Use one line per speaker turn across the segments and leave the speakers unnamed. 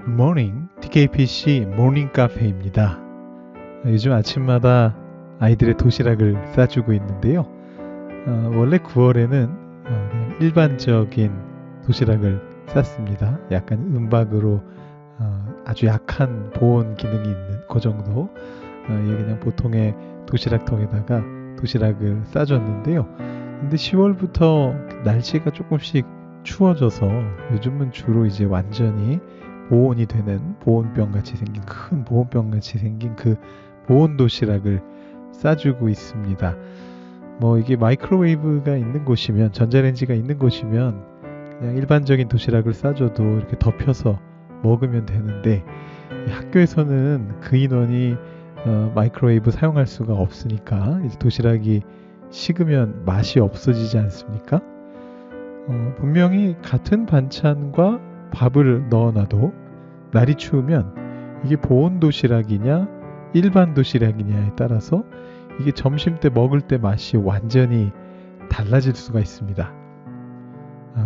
굿모닝, TKPC 모닝 카페입니다. 요즘 아침마다 아이들의 도시락을 싸주고 있는데요. 원래 9월에는 그냥 일반적인 도시락을 쌌습니다. 약간 은박으로 아주 약한 보온 기능이 있는 그 정도. 이게 그냥 보통의 도시락통에다가 도시락을 싸줬는데요. 근데 10월부터 날씨가 조금씩 추워져서 요즘은 주로 이제 완전히 보온이 되는 보온병 같이 생긴 큰 보온병 같이 생긴 그 보온 도시락을 싸주고 있습니다. 뭐 이게 마이크로웨이브가 있는 곳이면 전자레인지가 있는 곳이면 그냥 일반적인 도시락을 싸줘도 이렇게 덮여서 먹으면 되는데 학교에서는 그 인원이 마이크로웨이브 사용할 수가 없으니까 이제 도시락이 식으면 맛이 없어지지 않습니까? 분명히 같은 반찬과 밥을 넣어놔도 날이 추우면 이게 보온 도시락이냐 일반 도시락이냐에 따라서 이게 점심 때 먹을 때 맛이 완전히 달라질 수가 있습니다.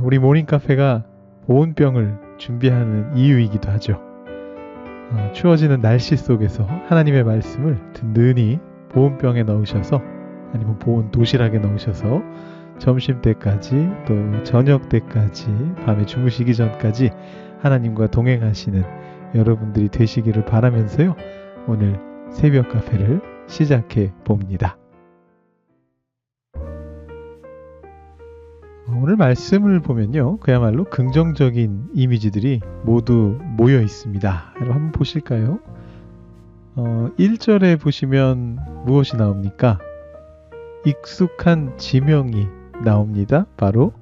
우리 모닝카페가 보온병을 준비하는 이유이기도 하죠. 추워지는 날씨 속에서 하나님의 말씀을 든든히 보온병에 넣으셔서 아니면 보온 도시락에 넣으셔서 점심 때까지 또 저녁 때까지 밤에 주무시기 전까지 하나님과 동행하시는 여러분들이 되시기를 바라면서요. 오늘 새벽 카페를 시작해 봅니다. 오늘 말씀을 보면요. 그야말로 긍정적인 이미지들이 모두 모여 있습니다. 여러분 한번 보실까요? 1절에 보시면 무엇이 나옵니까? 익숙한 지명이 나옵니다. 바로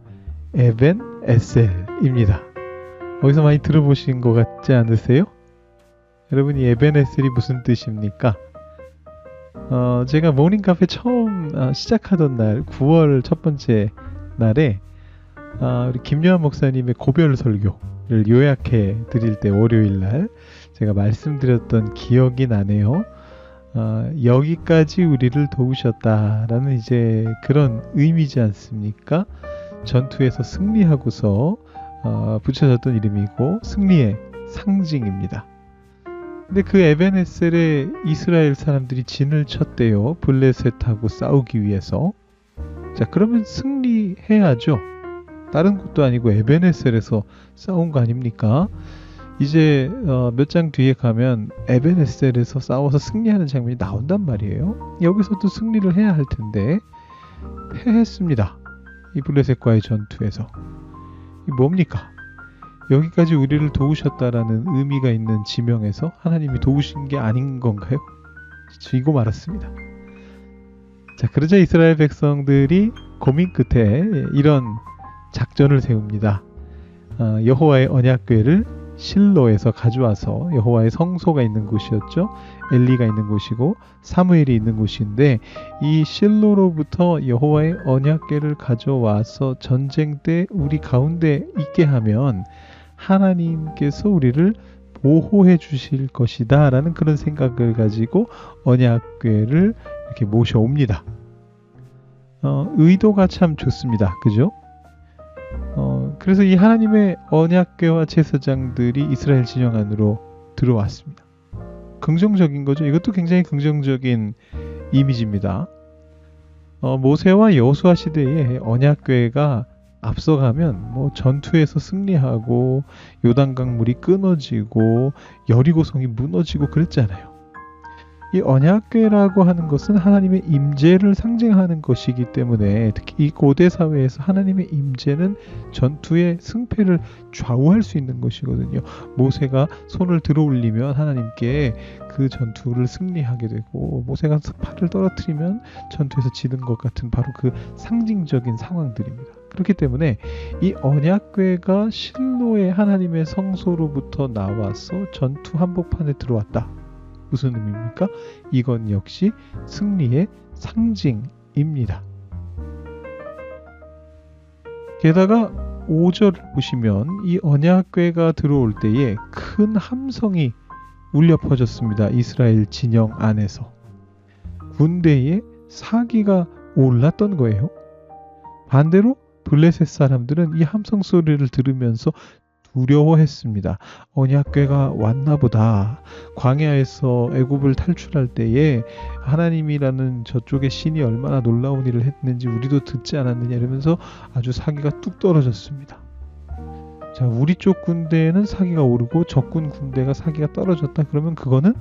에벤 에셀입니다. 어디서 많이 들어보신 것 같지 않으세요? 여러분 이 에벤 에셀이 무슨 뜻입니까? 제가 모닝카페 처음 시작하던 날 9월 첫 번째 날에 우리 김요한 목사님의 고별 설교를 요약해 드릴 때 월요일 날 제가 말씀드렸던 기억이 나네요. 여기까지 우리를 도우셨다라는 이제 그런 의미지 않습니까? 전투에서 승리하고서 붙여졌던 이름이고 승리의 상징입니다. 근데 그 에벤에셀에 이스라엘 사람들이 진을 쳤대요. 블레셋하고 싸우기 위해서. 자, 그러면 승리해야죠. 다른 곳도 아니고 에벤에셀에서 싸운 거 아닙니까? 이제 몇 장 뒤에 가면 에벤에셀에서 싸워서 승리하는 장면이 나온단 말이에요. 여기서도 승리를 해야 할 텐데 패했습니다. 이 블레셋과의 전투에서. 이 뭡니까? 여기까지 우리를 도우셨다라는 의미가 있는 지명에서 하나님이 도우신 게 아닌 건가요? 지고 말았습니다. 자, 그러자 이스라엘 백성들이 고민 끝에 이런 작전을 세웁니다. 여호와의 언약궤를 실로에서 가져와서 여호와의 성소가 있는 곳이었죠. 엘리가 있는 곳이고 사무엘이 있는 곳인데 이 실로로부터 여호와의 언약궤를 가져와서 전쟁 때 우리 가운데 있게 하면 하나님께서 우리를 보호해 주실 것이다 라는 그런 생각을 가지고 언약궤를 이렇게 모셔옵니다. 의도가 참 좋습니다. 그죠? 그래서 이 하나님의 언약궤와 제사장들이 이스라엘 진영 안으로 들어왔습니다. 긍정적인 거죠. 이것도 굉장히 긍정적인 이미지입니다. 모세와 여호수아 시대에 언약궤가 앞서가면 뭐 전투에서 승리하고 요단강 물이 끊어지고 여리고성이 무너지고 그랬잖아요. 이 언약궤라고 하는 것은 하나님의 임재를 상징하는 것이기 때문에 특히 이 고대 사회에서 하나님의 임재는 전투의 승패를 좌우할 수 있는 것이거든요. 모세가 손을 들어 올리면 하나님께 그 전투를 승리하게 되고 모세가 팔을 떨어뜨리면 전투에서 지는 것 같은 바로 그 상징적인 상황들입니다. 그렇기 때문에 이 언약궤가 실로의 하나님의 성소로부터 나와서 전투 한복판에 들어왔다. 무슨 의미입니까? 이건 역시 승리의 상징입니다. 게다가 5절을 보시면 이 언약궤가 들어올 때에 큰 함성이 울려 퍼졌습니다. 이스라엘 진영 안에서. 군대에 사기가 올랐던 거예요. 반대로 블레셋 사람들은 이 함성 소리를 들으면서 두려워했습니다. 언약궤가 왔나 보다. 광야에서 애굽을 탈출할 때에 하나님이라는 저쪽의 신이 얼마나 놀라운 일을 했는지 우리도 듣지 않았느냐 이러면서 아주 사기가 뚝 떨어졌습니다. 자, 우리 쪽 군대는 사기가 오르고 적군 군대가 사기가 떨어졌다. 그러면 그거는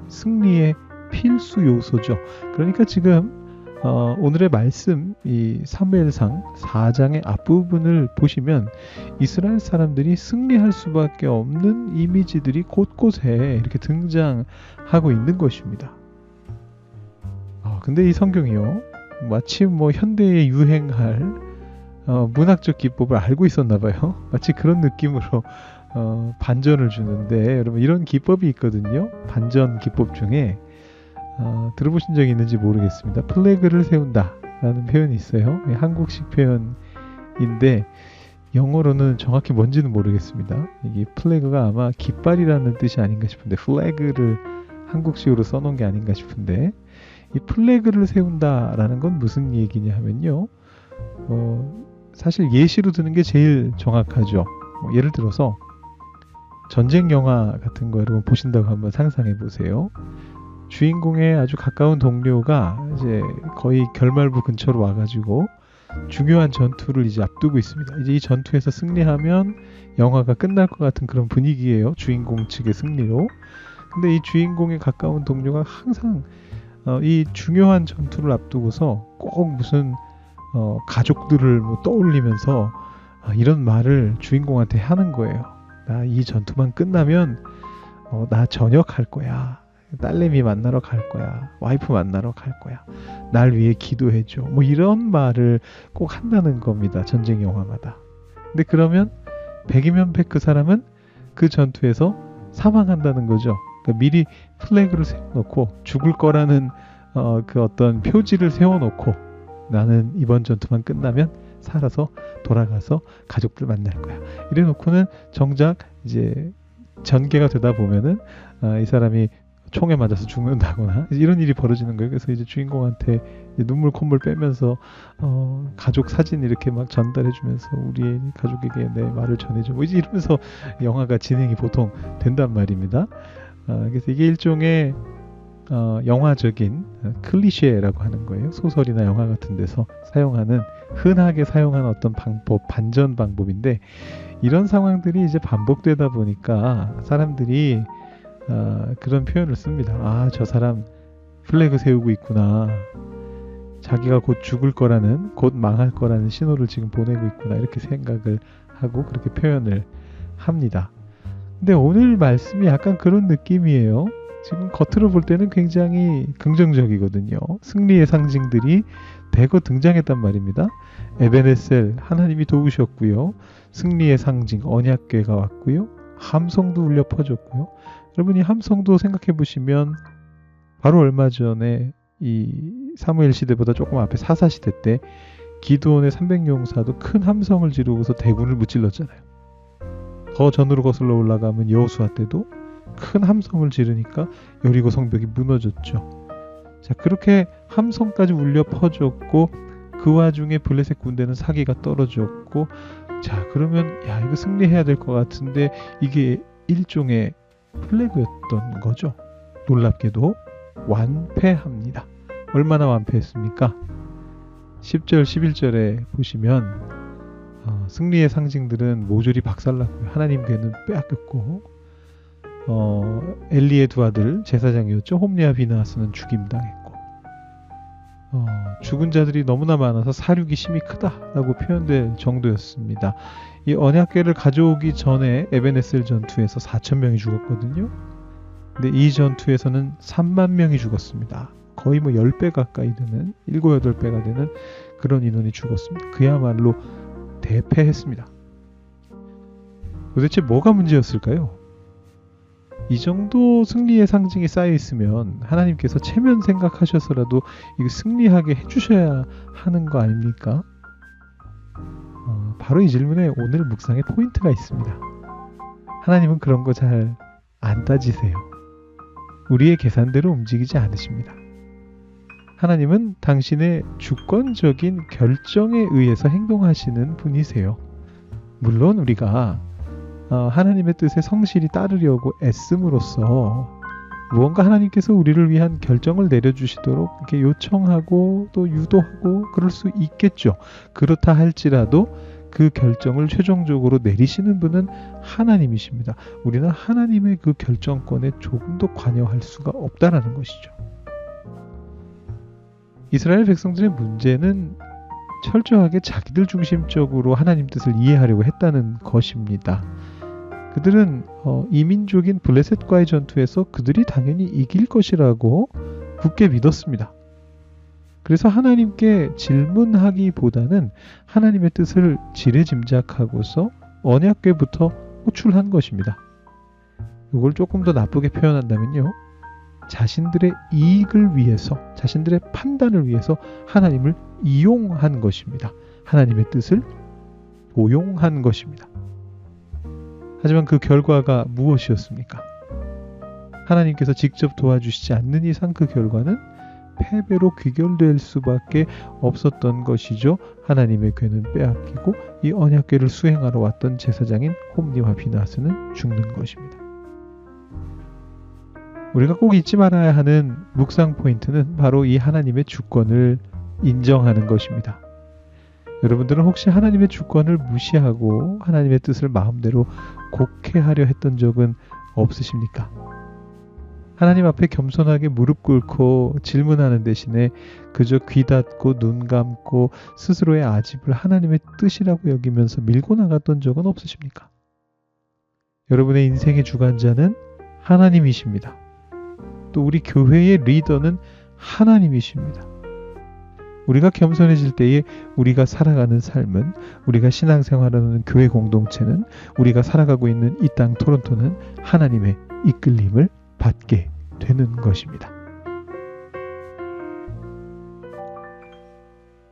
승리의 필수 요소죠. 그러니까 지금 오늘의 말씀, 이 사무엘상 4장의 앞부분을 보시면 이스라엘 사람들이 승리할 수밖에 없는 이미지들이 곳곳에 이렇게 등장하고 있는 것입니다. 근데 이 성경이요, 마치 현대에 유행할 문학적 기법을 알고 있었나 봐요. 마치 그런 느낌으로 반전을 주는데, 여러분 이런 기법이 있거든요. 반전 기법 중에 들어보신 적이 있는지 모르겠습니다. 플래그를 세운다 라는 표현이 있어요. 한국식 표현인데 영어로는 정확히 뭔지는 모르겠습니다. 이게 플래그가 아마 깃발이라는 뜻이 아닌가 싶은데, 플래그를 한국식으로 써놓은 게 아닌가 싶은데, 이 플래그를 세운다 라는 건 무슨 얘기냐 하면요, 사실 예시로 드는 게 제일 정확하죠. 예를 들어서 전쟁 영화 같은 거 여러분 보신다고 한번 상상해 보세요. 주인공의 아주 가까운 동료가 이제 거의 결말부 근처로 와가지고 중요한 전투를 이제 앞두고 있습니다. 이제 이 전투에서 승리하면 영화가 끝날 것 같은 그런 분위기예요. 주인공 측의 승리로. 근데 이 주인공의 가까운 동료가 항상 이 중요한 전투를 앞두고서 꼭 무슨 가족들을 떠올리면서 이런 말을 주인공한테 하는 거예요. 나 이 전투만 끝나면 나 전역할 거야. 딸내미 만나러 갈 거야. 와이프 만나러 갈 거야. 날 위해 기도해줘. 이런 말을 꼭 한다는 겁니다. 전쟁 영화마다. 근데 그러면 100이면 100 그 사람은 그 전투에서 사망한다는 거죠. 그러니까 미리 플래그를 세워놓고 죽을 거라는 그 어떤 표지를 세워놓고 나는 이번 전투만 끝나면 살아서 돌아가서 가족들 만날 거야. 이래 놓고는 정작 이제 전개가 되다 보면은 이 사람이 총에 맞아서 죽는다거나 이런 일이 벌어지는 거예요. 그래서 이제 주인공한테 이제 눈물 콧물 빼면서 가족 사진 이렇게 막 전달해 주면서 우리 가족에게 내 말을 전해줘 이제 이러면서 영화가 진행이 보통 된단 말입니다. 그래서 이게 일종의 영화적인 클리셰라고 하는 거예요. 소설이나 영화 같은 데서 사용하는, 흔하게 사용하는 어떤 방법, 반전 방법인데, 이런 상황들이 이제 반복되다 보니까 사람들이 그런 표현을 씁니다. 저 사람 플래그 세우고 있구나. 자기가 곧 죽을 거라는, 곧 망할 거라는 신호를 지금 보내고 있구나. 이렇게 생각을 하고 그렇게 표현을 합니다. 근데 오늘 말씀이 약간 그런 느낌이에요. 지금 겉으로 볼 때는 굉장히 긍정적이거든요. 승리의 상징들이 대거 등장했단 말입니다. 에베네셀, 하나님이 도우셨고요. 승리의 상징, 언약궤가 왔고요. 함성도 울려 퍼졌고요. 여러분 이 함성도 생각해 보시면 바로 얼마 전에 이 사무엘 시대보다 조금 앞에 사사 시대 때 기드온의 300용사도 큰 함성을 지르고서 대군을 무찔렀잖아요. 더 전으로 거슬러 올라가면 여호수아 때도 큰 함성을 지르니까 여리고 성벽이 무너졌죠. 자, 그렇게 함성까지 울려 퍼졌고 그 와중에 블레셋 군대는 사기가 떨어졌고, 자 그러면 이거 승리해야 될 것 같은데 이게 일종의 플래그였던 거죠. 놀랍게도 완패합니다. 얼마나 완패했습니까? 10절 11절에 보시면 승리의 상징들은 모조리 박살났고요. 하나님 궤는 빼앗겼고 엘리의 두 아들 제사장이었죠. 홈리와 비느하스는 죽임당했고 죽은 자들이 너무나 많아서 사륙이 심히 크다라고 표현될 정도였습니다. 이 언약궤를 가져오기 전에 에베네셀 전투에서 4,000명이 죽었거든요. 근데 이 전투에서는 3만 명이 죽었습니다. 거의 10배 가까이 되는 7, 8배가 되는 그런 인원이 죽었습니다. 그야말로 대패했습니다. 도대체 뭐가 문제였을까요? 이 정도 승리의 상징이 쌓여 있으면 하나님께서 체면 생각하셔서라도 이거 승리하게 해주셔야 하는 거 아닙니까? 바로 이 질문에 오늘 묵상의 포인트가 있습니다. 하나님은 그런 거 잘 안 따지세요. 우리의 계산대로 움직이지 않으십니다. 하나님은 당신의 주권적인 결정에 의해서 행동하시는 분이세요. 물론 우리가 하나님의 뜻에 성실히 따르려고 애씀으로써 무언가 하나님께서 우리를 위한 결정을 내려주시도록 이렇게 요청하고 또 유도하고 그럴 수 있겠죠. 그렇다 할지라도 그 결정을 최종적으로 내리시는 분은 하나님이십니다. 우리는 하나님의 그 결정권에 조금도 관여할 수가 없다라는 것이죠. 이스라엘 백성들의 문제는 철저하게 자기들 중심적으로 하나님 뜻을 이해하려고 했다는 것입니다. 그들은 이민족인 블레셋과의 전투에서 그들이 당연히 이길 것이라고 굳게 믿었습니다. 그래서 하나님께 질문하기보다는 하나님의 뜻을 지레짐작하고서 언약궤부터 호출한 것입니다. 이걸 조금 더 나쁘게 표현한다면요. 자신들의 이익을 위해서, 자신들의 판단을 위해서 하나님을 이용한 것입니다. 하나님의 뜻을 도용한 것입니다. 하지만 그 결과가 무엇이었습니까? 하나님께서 직접 도와주시지 않는 이상 그 결과는 패배로 귀결될 수밖에 없었던 것이죠. 하나님의 궤는 빼앗기고 이 언약궤를 수행하러 왔던 제사장인 홈니와 비나스는 죽는 것입니다. 우리가 꼭 잊지 말아야 하는 묵상 포인트는 바로 이 하나님의 주권을 인정하는 것입니다. 여러분들은 혹시 하나님의 주권을 무시하고 하나님의 뜻을 마음대로 곡해하려 했던 적은 없으십니까? 하나님 앞에 겸손하게 무릎 꿇고 질문하는 대신에 그저 귀 닫고 눈 감고 스스로의 아집을 하나님의 뜻이라고 여기면서 밀고 나갔던 적은 없으십니까? 여러분의 인생의 주관자는 하나님이십니다. 또 우리 교회의 리더는 하나님이십니다. 우리가 겸손해질 때에 우리가 살아가는 삶은, 우리가 신앙생활하는 교회 공동체는, 우리가 살아가고 있는 이 땅 토론토는 하나님의 이끌림을 받게 되는 것입니다.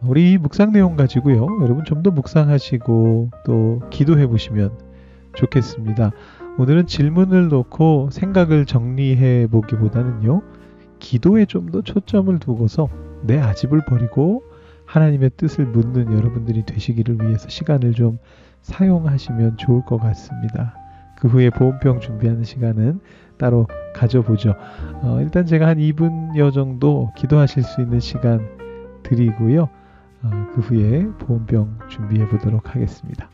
우리 묵상 내용 가지고요, 여러분 좀 더 묵상하시고 또 기도해 보시면 좋겠습니다. 오늘은 질문을 놓고 생각을 정리해 보기보다는요, 기도에 좀 더 초점을 두고서 내 아집을 버리고 하나님의 뜻을 묻는 여러분들이 되시기를 위해서 시간을 좀 사용하시면 좋을 것 같습니다. 그 후에 보온병 준비하는 시간은 따로 가져보죠. 일단 제가 한 2분여 정도 기도하실 수 있는 시간 드리고요. 그 후에 보온병 준비해 보도록 하겠습니다.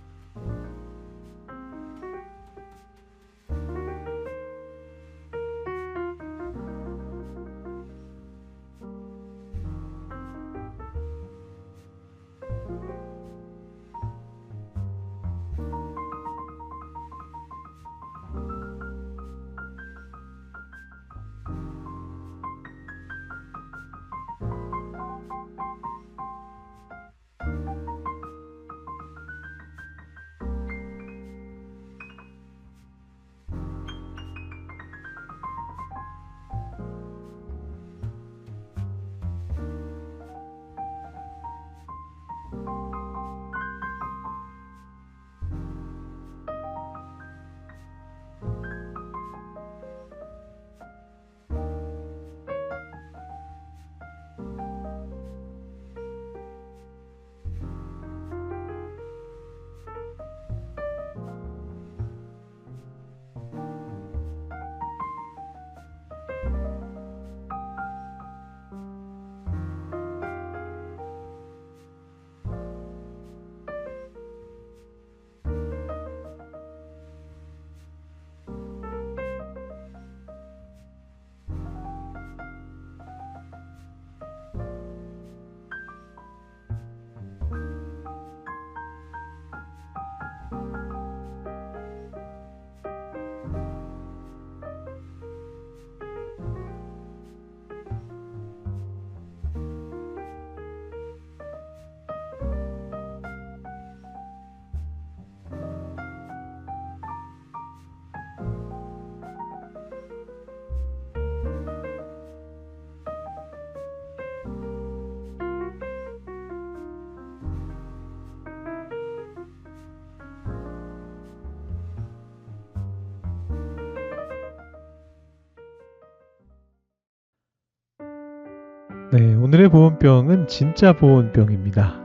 네, 오늘의 보온병은 진짜 보온병입니다.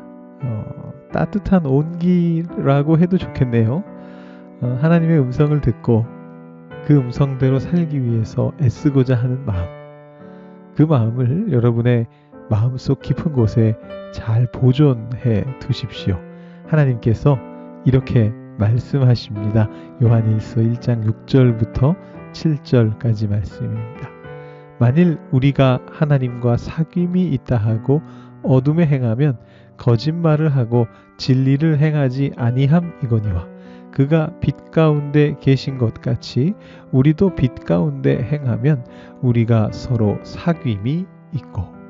따뜻한 온기라고 해도 좋겠네요. 하나님의 음성을 듣고 그 음성대로 살기 위해서 애쓰고자 하는 마음, 그 마음을 여러분의 마음속 깊은 곳에 잘 보존해 두십시오. 하나님께서 이렇게 말씀하십니다. 요한일서 1장 6절부터 7절까지 말씀입니다. 만일 우리가 하나님과 사귐이 있다 하고 어둠에 행하면 거짓말을 하고 진리를 행하지 아니함이거니와 그가 빛 가운데 계신 것 같이 우리도 빛 가운데 행하면 우리가 서로 사귐이 있고.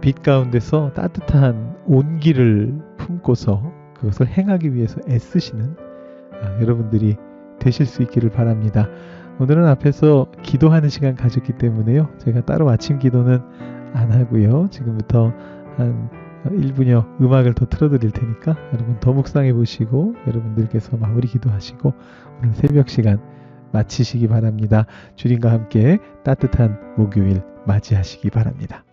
빛 가운데서 따뜻한 온기를 품고서 그것을 행하기 위해서 애쓰시는 여러분들이 되실 수 있기를 바랍니다. 오늘은 앞에서 기도하는 시간 가졌기 때문에요. 제가 따로 아침 기도는 안 하고요. 지금부터 한 1분여 음악을 더 틀어드릴 테니까 여러분 더 묵상해 보시고 여러분들께서 마무리 기도하시고 오늘 새벽 시간 마치시기 바랍니다. 주님과 함께 따뜻한 목요일 맞이하시기 바랍니다.